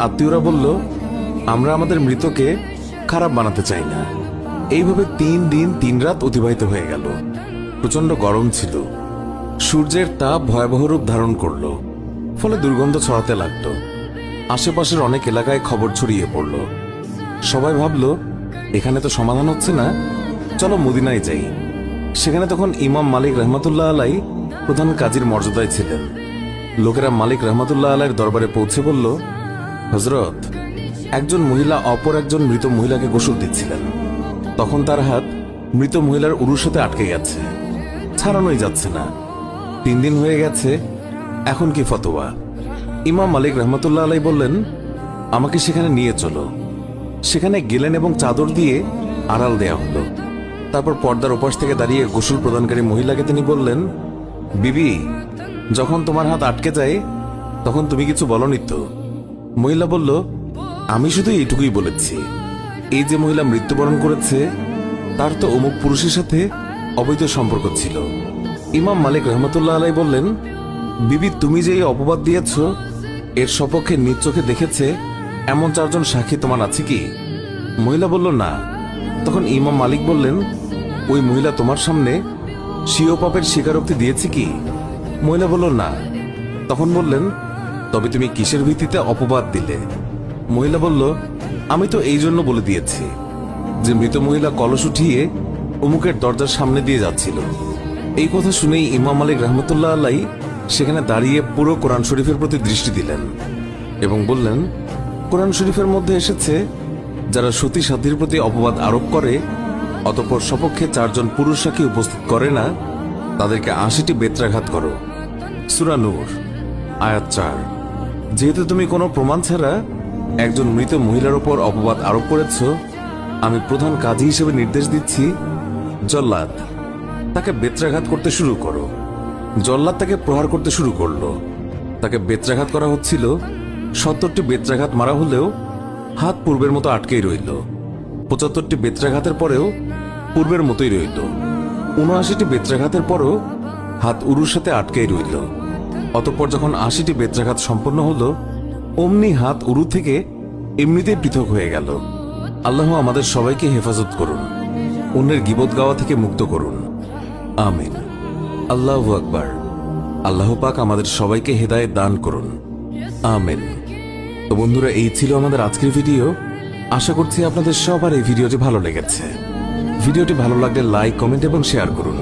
আত্মীয়রা বলল, আমরা আমাদের মৃতকে খারাপ বানাতে চাই না। এইভাবে 3 দিন 3 রাত অতিবাহিত হয়ে গেল। প্রচন্ড গরম ছিল। সূর্যের তাপ ভয়াবহ রূপ ধারণ করল, ফলে দুর্গন্ধ ছড়াতে লাগল। আশেপাশের অনেক এলাকায় খবর ছড়িয়ে পড়ল। সবাই ভাবল, এখানে তো সমাধান হচ্ছে না, চলো মদিনায় যাই। সেখানে তখন ইমাম মালিক রহমতুল্লাহ আলাই প্রধান কাজীর মর্যাদায় ছিলেন। লোকেরা মালিক রহমতুল্লাহ আলাইয়ের দরবারে পৌঁছে বলল, হযরত, একজন মহিলা অপর একজন মৃত মহিলাকে গোসল দিচ্ছিলেন। তখন তার হাত মৃত মহিলার উরুর সাথে আটকে গেছে, ছাড়ানোই যাচ্ছে না। 3 দিন হয়ে গেছে, এখন কি ফতোয়া? ইমাম মালিক রহমতুল্লাহ আলাই বললেন, আমাকে সেখানে নিয়ে চলো। সেখানে গেলেন এবং চাদর দিয়ে আড়াল দেয়া হলো। তারপর পর্দার ওপাশ থেকে দাঁড়িয়ে গোসল প্রদানকারী মহিলাকে তিনি বললেন, বিবি, যখন তোমার হাত আটকে যায় তখন তুমি কিছু বলনি তো? মহিলা বলল, আমি শুধু এইটুকুই বলেছি, এই যে মহিলা মৃত্যুবরণ করেছে তার তো অমুক পুরুষের সাথে অবৈধ সম্পর্ক ছিল। ইমাম মালিক রহমতুল্লাহ আলাই বললেন, বিবি, তুমি যে এই অপবাদ দিয়েছ এর সপক্ষে নিজ চোখে দেখেছে এমন 4 জন সাক্ষী তোমার আছে কি? মহিলা বলল, না। তখন ইমাম মালিক বললেন, ওই মহিলা তোমার সামনে স্বীয় পাপের স্বীকারোক্তি দিয়েছে কি? মহিলা বলল, না। তখন বললেন, তবে তুমি কিসের ভিত্তিতে অপবাদ দিলে? মহিলা বলল, আমি তো এই জন্য বলে দিয়েছি যে মৃত মহিলা কলস উঠিয়ে অমুকের দরজার সামনে দিয়ে যাচ্ছিল। এই কথা শুনেই ইমাম মালিক রহমতুল্লাহ আলাই সেখানে দাঁড়িয়ে পুরো কোরআন শরীফের প্রতি দৃষ্টি দিলেন এবং বললেন, কোরআন শরীফের মধ্যে এসেছে, যারা সতী সাধ্যের প্রতি অপবাদ আরোপ করে অতঃপর সপক্ষে 4 জন পুরুষ সাক্ষী উপস্থিত করে না, তাদেরকে 80টি বেত্রাঘাত করো। সূরা নূর আয়াত 4। যেহেতু তুমি কোনো প্রমাণ ছাড়া একজন মৃত মহিলার উপর অপবাদ আরোপ করেছ, আমি প্রধান কাজী হিসেবে নির্দেশ দিচ্ছি, জল্লাদ, তাকে বেত্রাঘাত করতে শুরু করো। জল্লাদ তাকে প্রহার করতে শুরু করলো। তাকে বেত্রাঘাত করা হচ্ছিল। 70টি বেত্রাঘাত মারা হলেও হাত পূর্বের মতো আটকেই রইল। 75টি বেত্রাঘাতের পরেও পূর্বের মতোই রইল। 79টি বেত্রাঘাতের পরও হাত উরুর সাথে আটকেই রইল। অতঃপর যখন 80টি বেত্রাঘাত সম্পন্ন হলো, অমনি হাত উরু থেকে এমনিতেই পৃথক হয়ে গেল। আল্লাহ আমাদের সবাইকে হেফাজত করুন, অন্যের গীবত গাওয়া থেকে মুক্ত করুন। আমিন। আল্লাহু আকবার। আল্লাহ পাক আমাদের সবাইকে হেদায়েত দান করুন। আমিন। তো বন্ধুরা, এই ছিল আমাদের আজকের ভিডিও। আশা করছি আপনাদের সবার এই ভিডিওটি ভালো লেগেছে। ভিডিওটি ভালো লাগলে লাইক, কমেন্ট এবং শেয়ার করুন।